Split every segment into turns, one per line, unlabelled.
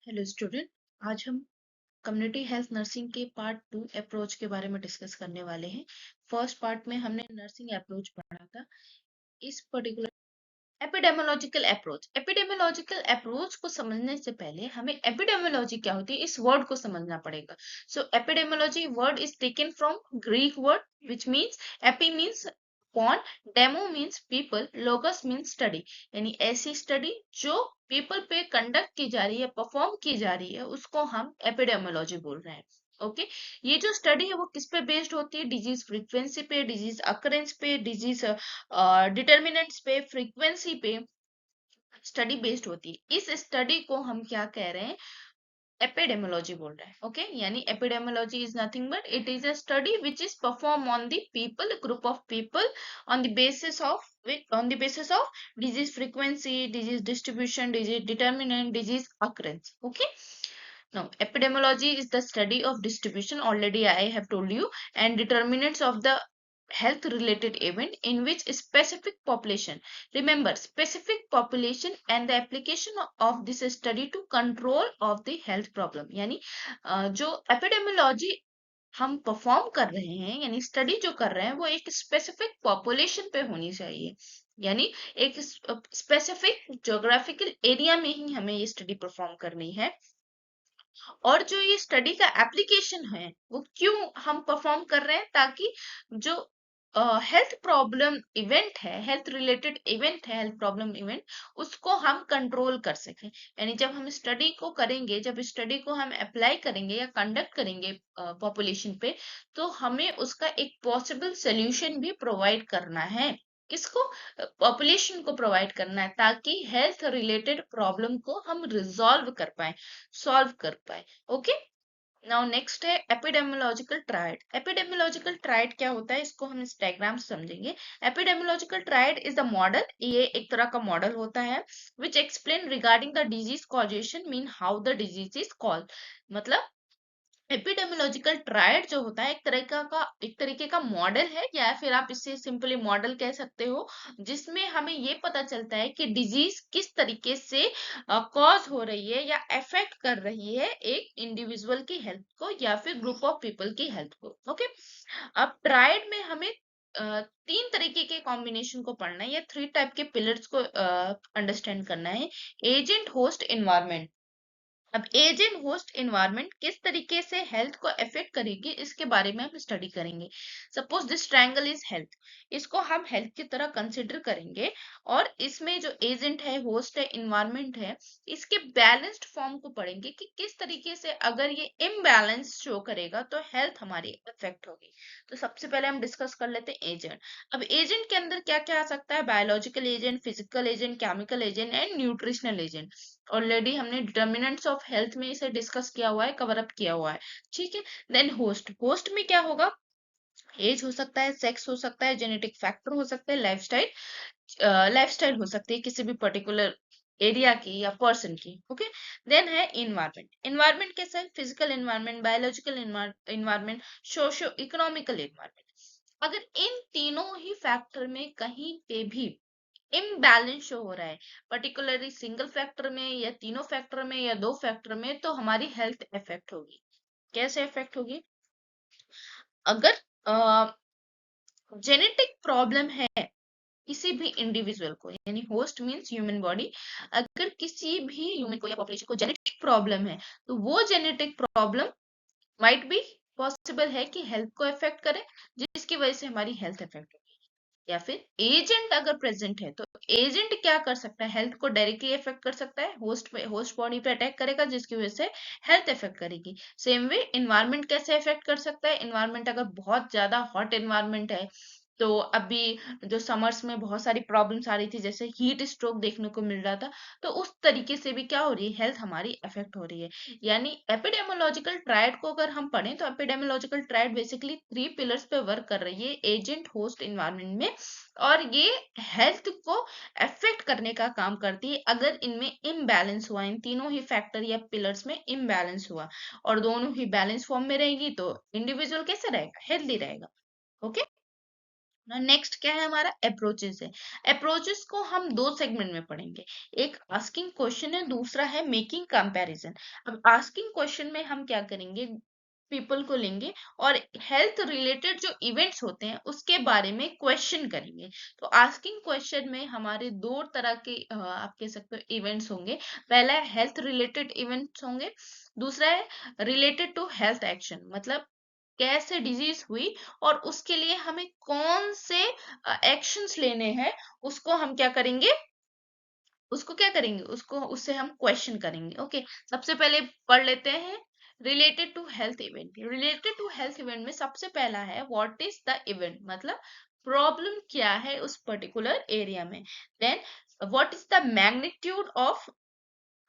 Hello student. आज हम community health nursing के पार्ट 2 अप्रोच के बारे में डिस्कस करने वाले हैं। फर्स्ट पार्ट में हमने नर्सिंग अप्रोच पढ़ा था। इस पर्टिकुलर एपिडेमियोलॉजिकल अप्रोच को समझने से पहले हमें एपिडेमियोलॉजी क्या होती है इस वर्ड को समझना पड़ेगा। So epidemiology word is taken from Greek word which means epi means upon, demo means people, logos means study. यानी ऐसी स्टडी जो पीपल पे कंडक्ट की जा रही है, परफॉर्म की जा रही है, उसको हम एपिडेमियोलॉजी बोल रहे हैं। ओके ये जो स्टडी है वो किस पे बेस्ड होती है? डिजीज फ्रीक्वेंसी पे, डिजीज अकरेंस पे, डिजीज डिटर्मिनेंट्स पे, फ्रीक्वेंसी पे स्टडी बेस्ड होती है। इस स्टडी को हम क्या कह रहे हैं? एपिडेमियोलॉजी बोल रहे हैं। ओके यानी epidemiology is nothing but it is a study which is perform on the people, group of people, on the basis of disease frequency, disease distribution, disease determinant, disease occurrence. Okay, now epidemiology is the study of distribution, already I have told you, and determinants of the health related event in which specific population, remember specific population, and the application of this study to control of the health problem. यानी जो epidemiology हम perform कर रहे हैं, यानी study जो कर रहे हैं, वो एक स्पेसिफिक पॉपुलेशन पे होनी चाहिए। यानी एक स्पेसिफिक ज्योग्राफिकल एरिया में ही हमें ये स्टडी परफॉर्म करनी है। और जो ये स्टडी का एप्लीकेशन है वो क्यों हम परफॉर्म कर रहे हैं? ताकि जो हेल्थ प्रॉब्लम इवेंट है, हेल्थ रिलेटेड इवेंट है, हेल्थ प्रॉब्लम इवेंट, उसको हम कंट्रोल कर सकें। यानी जब हम स्टडी को करेंगे, जब स्टडी को हम अप्लाई करेंगे या कंडक्ट करेंगे पॉपुलेशन पे, तो हमें उसका एक पॉसिबल सोल्यूशन भी प्रोवाइड करना है। किसको? पॉपुलेशन को प्रोवाइड करना है, ताकि हेल्थ रिलेटेड प्रॉब्लम को हम रिजॉल्व कर पाए, सॉल्व कर पाए। ओके नाउ नेक्स्ट है एपिडेमियोलॉजिकल ट्रायड। एपिडेमियोलॉजिकल ट्रायड क्या होता है, इसको हम इस डायग्राम से समझेंगे। Epidemiological triad is the model, ये एक तरह का मॉडल होता है which explain regarding the disease causation, mean how the disease is called. मतलब एपिडेमियोलॉजिकल ट्रायड जो होता है एक तरीके का मॉडल है, या फिर आप इसे सिंपली मॉडल कह सकते हो, जिसमें हमें ये पता चलता है कि डिजीज किस तरीके से कॉज हो रही है या अफेक्ट कर रही है एक इंडिविजुअल की हेल्थ को या फिर ग्रुप ऑफ पीपल की हेल्थ को। ओके अब ट्रायड में हमें तीन तरीके के कॉम्बिनेशन को पढ़ना है या 3 टाइप के पिलर्स को अंडरस्टैंड करना है। Agent, host, environment. अब एजेंट, होस्ट, एनवायरनमेंट किस तरीके से हेल्थ को अफेक्ट करेगी, इसके बारे में हम स्टडी करेंगे। Suppose this triangle is health, इसको हम हेल्थ की तरह कंसिडर करेंगे, और इसमें जो एजेंट है, होस्ट है, एनवायरनमेंट है, इसके बैलेंस्ड फॉर्म को पढ़ेंगे कि किस तरीके से अगर ये इम्बैलेंस शो करेगा तो हेल्थ हमारी अफेक्ट होगी। तो सबसे पहले हम डिस्कस कर लेते हैं एजेंट। अब एजेंट के अंदर क्या क्या आ सकता है? Biological agent, physical agent, chemical agent and nutritional agent. Already हमने डिटर्मिनेंट्स ऑफ हेल्थ में इसे डिस्कस किया हुआ है, कवर अप किया हुआ है। ठीक है, देन होस्ट। होस्ट में क्या होगा? एज हो सकता है, सेक्स हो सकता है, जेनेटिक फैक्टर हो सकता है, लाइफस्टाइल हो सकती है किसी भी पर्टिकुलर एरिया की या पर्सन की। ओके देन है इन्वायरमेंट। इन्वायरमेंट कैसा है? Physical environment, biological environment, socio economical environment. अगर इन तीनों ही फैक्टर में कहीं पे भी इम्बैलेंस शो हो रहा है, पर्टिकुलरली सिंगल फैक्टर में या तीनों फैक्टर में या दो फैक्टर में, तो हमारी हेल्थ इफेक्ट होगी। कैसे इफेक्ट होगी? अगर जेनेटिक प्रॉब्लम है किसी भी इंडिविजुअल को, यानी होस्ट मींस ह्यूमन बॉडी, अगर किसी भी ह्यूमन को या पॉपुलेशन को जेनेटिक प्रॉब्लम है, तो वो genetic problem might be possible है कि हेल्थ को इफेक्ट करे, जिसकी वजह से हमारी हेल्थ इफेक्ट होगी। या फिर एजेंट अगर प्रेजेंट है, तो एजेंट क्या कर सकता है? हेल्थ को डायरेक्टली इफेक्ट कर सकता है, होस्ट बॉडी पे अटैक करेगा, जिसकी वजह से हेल्थ इफेक्ट करेगी। सेम वे एनवायरनमेंट कैसे इफेक्ट कर सकता है? एनवायरनमेंट अगर बहुत ज्यादा हॉट एनवायरनमेंट है, तो अभी जो समर्स में बहुत सारी प्रॉब्लम्स आ रही थी, जैसे हीट स्ट्रोक देखने को मिल रहा था, तो उस तरीके से भी क्या हो रही है? हेल्थ हमारी इफेक्ट हो रही है। यानी एपिडेमियोलॉजिकल ट्रायड को अगर हम पढ़ें, तो एपिडेमियोलॉजिकल ट्रायड बेसिकली 3 पिलर्स पे वर्क कर रही है, एजेंट, होस्ट, एनवायरनमेंट में, और ये हेल्थ को अफेक्ट करने का काम करती है अगर इनमें इम्बैलेंस हुआ, इन तीनों ही फैक्टर या पिलर्स में इम्बैलेंस हुआ, और दोनों ही बैलेंस फॉर्म में रहेगी, तो इंडिविजुअल कैसे रहेगा? हेल्दी रहेगा। ओके नेक्स्ट क्या है हमारा अप्रोचेस है। अप्रोचेस को हम दो सेगमेंट में पढ़ेंगे, एक आस्किंग क्वेश्चन है, दूसरा है मेकिंग कंपैरिजन। अब आस्किंग क्वेश्चन में हम क्या करेंगे, पीपल को लेंगे और हेल्थ रिलेटेड जो इवेंट्स होते हैं उसके बारे में क्वेश्चन करेंगे। तो आस्किंग क्वेश्चन में हमारे दो तरह के आप कह सकते हो इवेंट्स होंगे। पहला है हेल्थ रिलेटेड इवेंट्स होंगे, दूसरा है रिलेटेड टू हेल्थ एक्शन, मतलब कैसे डिजीज हुई और उसके लिए हमें कौन से एक्शंस लेने हैं, उसको हम क्या करेंगे, उसको क्या करेंगे, उसको उससे हम क्वेश्चन करेंगे। ओके, सबसे पहले पढ़ लेते हैं related to health event. Related to health event में सबसे पहला है व्हाट इज द इवेंट, मतलब प्रॉब्लम क्या है उस पर्टिकुलर एरिया में। Then what is the magnitude of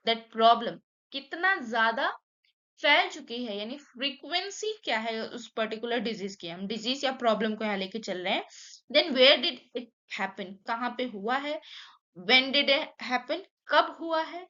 that problem, कितना ज्यादा फैल चुकी है, यानी फ्रीक्वेंसी क्या है उस पर्टिकुलर डिजीज की, हम डिजीज या प्रॉब्लम को यहाँ लेके चल रहे हैं। Then where did it happen, कहाँ पे हुआ है, व्हेन डिड इट हैपन, कब हुआ है,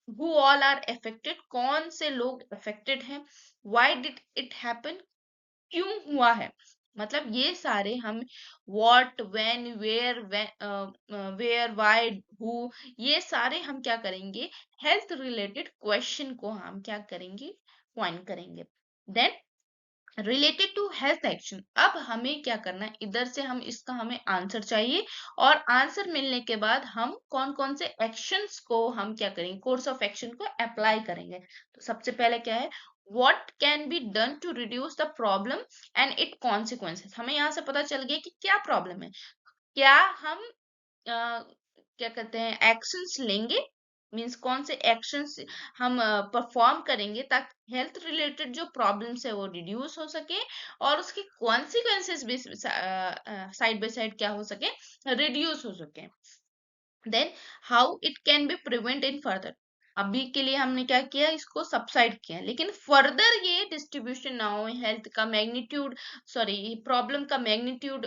हु ऑल आर अफेक्टेड, कौन से लोग अफेक्टेड हैं, व्हाई डिड इट हैपन, क्यों हुआ है। मतलब ये सारे हम what, when, where, where, why, who, ये सारे हम क्या करेंगे, हेल्थ रिलेटेड क्वेश्चन को हम क्या करेंगे, पॉइंट करेंगे। Then related to health action, अब हमें क्या करना है, इधर से हम इसका हमें आंसर चाहिए और आंसर मिलने के बाद हम कौन कौन से एक्शंस को हम क्या करेंगे, कोर्स ऑफ एक्शन को अप्लाई करेंगे। तो सबसे पहले क्या है, what can be done to reduce the problem and it consequences, हमें यहाँ से पता चल गया कि क्या प्रॉब्लम है, क्या हम क्या कहते हैं एक्शंस लेंगे, मींस कौन से एक्शंस हम परफॉर्म करेंगे ताकि हेल्थ रिलेटेड जो प्रॉब्लम्स है वो रिड्यूस हो सके और उसके कॉन्सिक्वेंसेस भी साइड बाय साइड क्या हो सके, रिड्यूस हो सके। Then how it can be prevent in further, अभी के लिए हमने क्या किया, इसको सबसाइड किया, लेकिन फर्दर ये डिस्ट्रीब्यूशन ना हो, हेल्थ का मैग्नीट्यूड, सॉरी प्रॉब्लम का मैग्नीट्यूड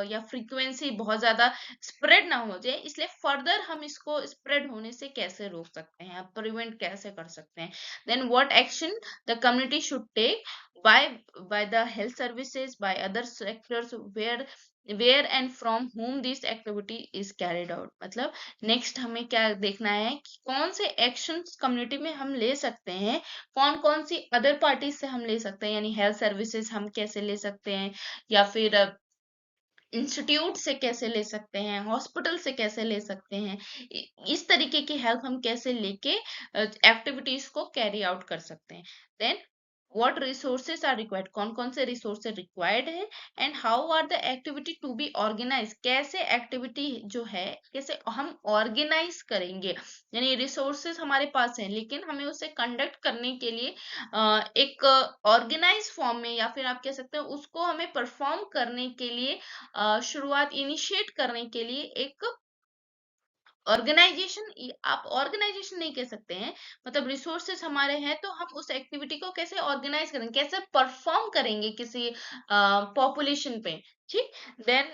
या फ्रीक्वेंसी बहुत ज्यादा स्प्रेड ना हो जाए, इसलिए फर्दर हम इसको स्प्रेड होने से कैसे रोक सकते हैं, प्रिवेंट कैसे कर सकते हैं। Then what action the community should take by the health services, by other sectors, where and from whom this activity is carried out, मतलब नेक्स्ट हमें क्या देखना है कि कौन से एक्शंस कम्युनिटी में हम ले सकते हैं, कौन कौन सी अदर पार्टीज से हम ले सकते हैं, यानी हेल्थ सर्विसेज हम कैसे ले सकते हैं, या फिर इंस्टीट्यूट से कैसे ले सकते हैं, हॉस्पिटल से कैसे ले सकते हैं, इस तरीके की हेल्प हम कैसे लेके एक्टिविटीज को कैरी आउट कर सकते हैं। Then what resources are required, कौन कौन से रिसोर्सेज रिक्वायर्ड है, and how are the activity to be organise, कैसे एक्टिविटी जो है कैसे हम ऑर्गेनाइज करेंगे, यानी रिसोर्सेज हमारे पास हैं लेकिन हमें उसे कंडक्ट करने के लिए एक ऑर्गेनाइज फॉर्म में, या फिर आप कह सकते हैं उसको हमें परफॉर्म करने के लिए शुरुआत इनिशिएट करने के लिए एक ऑर्गेनाइजेशन, आप ऑर्गेनाइजेशन नहीं कह सकते हैं, मतलब रिसोर्सेस हमारे हैं तो हम उस एक्टिविटी को कैसे ऑर्गेनाइज करेंगे, कैसे परफॉर्म करेंगे किसी पॉपुलेशन पे। ठीक, देन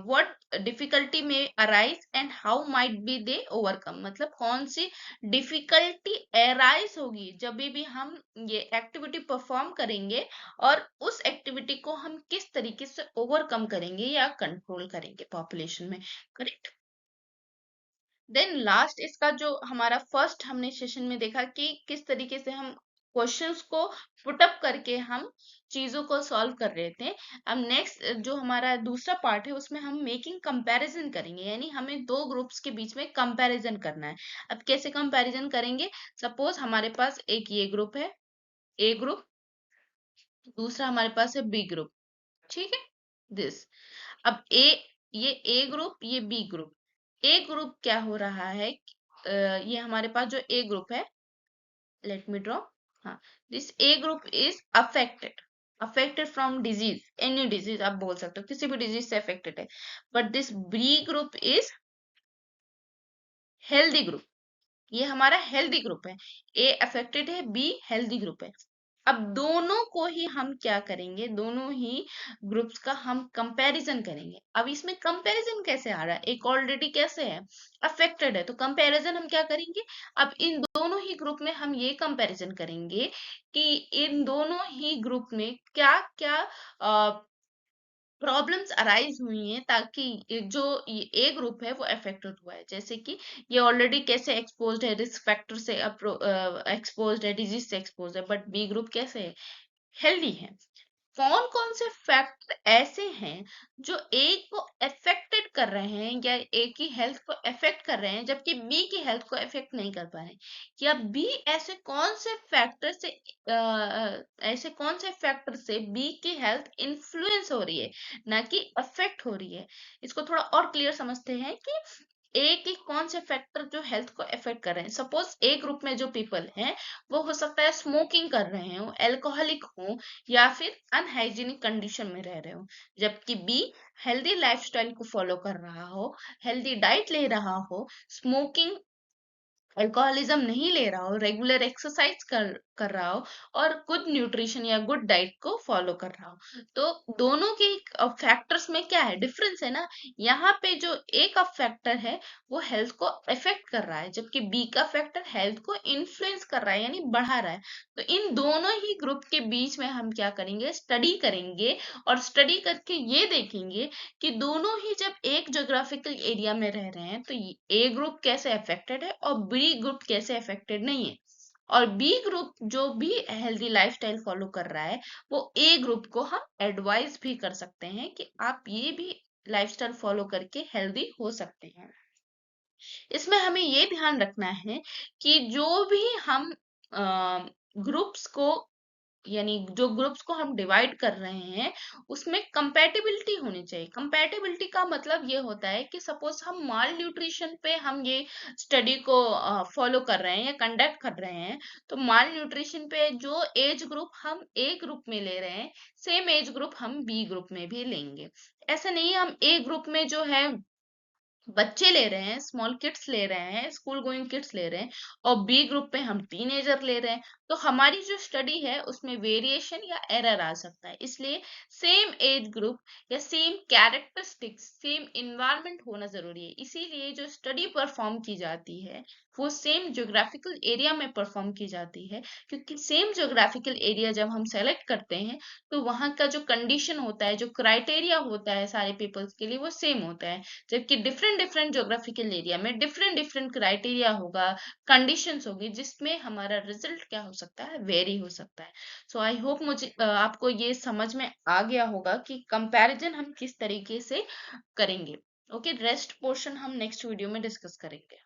व्हाट डिफिकल्टी में arise and how might be they overcome, मतलब कौन सी डिफिकल्टी अराइज होगी जब भी हम ये एक्टिविटी परफॉर्म करेंगे और उस एक्टिविटी को हम किस तरीके से ओवरकम करेंगे या कंट्रोल करेंगे पॉपुलेशन में। करेक्ट। देन लास्ट इसका जो हमारा फर्स्ट हमने सेशन में देखा कि किस तरीके से हम क्वेश्चंस को पुट अप करके हम चीजों को सॉल्व कर रहे थे। अब नेक्स्ट जो हमारा दूसरा पार्ट है उसमें हम मेकिंग कंपैरिजन करेंगे, यानी हमें दो ग्रुप्स के बीच में कंपैरिजन करना है। अब कैसे कंपैरिजन करेंगे, सपोज हमारे पास एक ये ग्रुप है, ए ग्रुप, दूसरा हमारे पास है बी ग्रुप। ठीक है, दिस, अब ए, ये ए ग्रुप, ये बी ग्रुप। ए ग्रुप क्या हो रहा है, ये हमारे पास जो ए ग्रुप है, लेट मी ड्रॉ, हाँ, this A group is affected, affected from disease, any disease आप बोल सकते हो, किसी भी डिजीज से अफेक्टेड है। But this B group is healthy group, ये हमारा हेल्दी ग्रुप है। ए अफेक्टेड है, बी हेल्दी ग्रुप है। अब दोनों को ही हम क्या करेंगे, दोनों ही ग्रुप्स का हम कंपैरिजन करेंगे। अब इसमें कंपैरिजन कैसे आ रहा है, एक ऑलरेडी कैसे है, अफेक्टेड है, तो कंपैरिजन हम क्या करेंगे, अब इन दोनों ही ग्रुप में हम ये कंपैरिजन करेंगे कि इन दोनों ही ग्रुप में क्या क्या प्रॉब्लम्स अराइज हुई हैं ताकि जो ए ग्रुप है वो अफेक्टेड हुआ है, जैसे कि ये ऑलरेडी कैसे एक्सपोज्ड है, रिस्क फैक्टर से एक्सपोज्ड है, डिजीज से एक्सपोज है, बट बी ग्रुप कैसे है, हेल्दी है। कौन कौन से फैक्ट ऐसे हैं जो ए को अफेक्टेड कर रहे हैं या ए की हेल्थ को अफेक्ट कर रहे हैं जबकि बी की हेल्थ को अफेक्ट नहीं कर पा रहे हैं, या बी ऐसे कौन से फैक्टर से ऐसे कौन से फैक्टर से बी की हेल्थ इन्फ्लुएंस हो रही है ना कि अफेक्ट हो रही है। इसको थोड़ा और क्लियर समझते हैं कि ए के कौन से फैक्टर जो हेल्थ को अफेक्ट कर रहे हैं। सपोज ए ग्रुप में जो पीपल हैं वो हो सकता है स्मोकिंग कर रहे हो, एल्कोहलिक हो, या फिर अनहाइजीनिक कंडीशन में रह रहे हो, जबकि बी हेल्दी लाइफस्टाइल को फॉलो कर रहा हो, हेल्दी डाइट ले रहा हो, स्मोकिंग अल्कोहलिज्म नहीं ले रहा हो, रेगुलर एक्सरसाइज कर रहा हो और गुड न्यूट्रिशन या गुड डाइट को फॉलो कर रहा हो। तो दोनों के फैक्टर्स में क्या है, डिफरेंस है ना। यहाँ पे जो ए का फैक्टर है वो हेल्थ को अफेक्ट कर रहा है जबकि बी का फैक्टर हेल्थ को इन्फ्लुएंस कर रहा है यानी बढ़ा रहा है। तो इन दोनों ही ग्रुप के बीच में हम क्या करेंगे, स्टडी करेंगे और स्टडी करके ये देखेंगे कि दोनों ही जब एक ज्योग्राफिकल एरिया में रह रहे हैं तो ए ग्रुप कैसे अफेक्टेड है और बी ग्रुप कैसे अफेक्टेड नहीं है। और बी ग्रुप जो भी हेल्दी लाइफस्टाइल फॉलो कर रहा है वो ए ग्रुप को हम एडवाइस भी कर सकते हैं कि आप ये भी लाइफस्टाइल फॉलो करके हेल्दी हो सकते हैं। इसमें हमें ये ध्यान रखना है कि जो भी हम ग्रुप्स को यानी जो ग्रुप्स को हम डिवाइड कर रहे हैं उसमें कंपैटिबिलिटी होनी चाहिए। कंपैटिबिलिटी का मतलब ये होता है कि सपोज हम माल न्यूट्रिशन पे हम ये स्टडी को फॉलो कर रहे हैं या कंडक्ट कर रहे हैं, तो माल न्यूट्रिशन पे जो एज ग्रुप हम ए ग्रुप में ले रहे हैं सेम एज ग्रुप हम बी ग्रुप में भी लेंगे। ऐसा नहीं है हम ए ग्रुप में जो है बच्चे ले रहे हैं, स्मॉल किड्स ले रहे हैं, स्कूल गोइंग किड्स ले रहे हैं, और बी ग्रुप पे हम टीनेजर ले रहे हैं, तो हमारी जो स्टडी है उसमें वेरिएशन या एरर आ सकता है। इसलिए सेम एज ग्रुप या सेम कैरेक्टरिस्टिक्स सेम इन्वायरमेंट होना जरूरी है। इसीलिए जो स्टडी परफॉर्म की जाती है वो सेम ज्योग्राफिकल एरिया में परफॉर्म की जाती है, क्योंकि सेम ज्योग्राफिकल एरिया जब हम सेलेक्ट करते हैं तो वहाँ का जो कंडीशन होता है, जो क्राइटेरिया होता है सारे पीपल्स के लिए वो सेम होता है। जबकि डिफरेंट डिफरेंट ज्योग्राफिकल एरिया में डिफरेंट डिफरेंट क्राइटेरिया होगा, कंडीशंस होगी, जिसमें हमारा रिजल्ट क्या हो सकता है, वेरी हो सकता है। सो आई होप मुझे आपको ये समझ में आ गया होगा कि कंपैरिजन हम किस तरीके से करेंगे। ओके, रेस्ट पोर्शन हम नेक्स्ट वीडियो में डिस्कस करेंगे।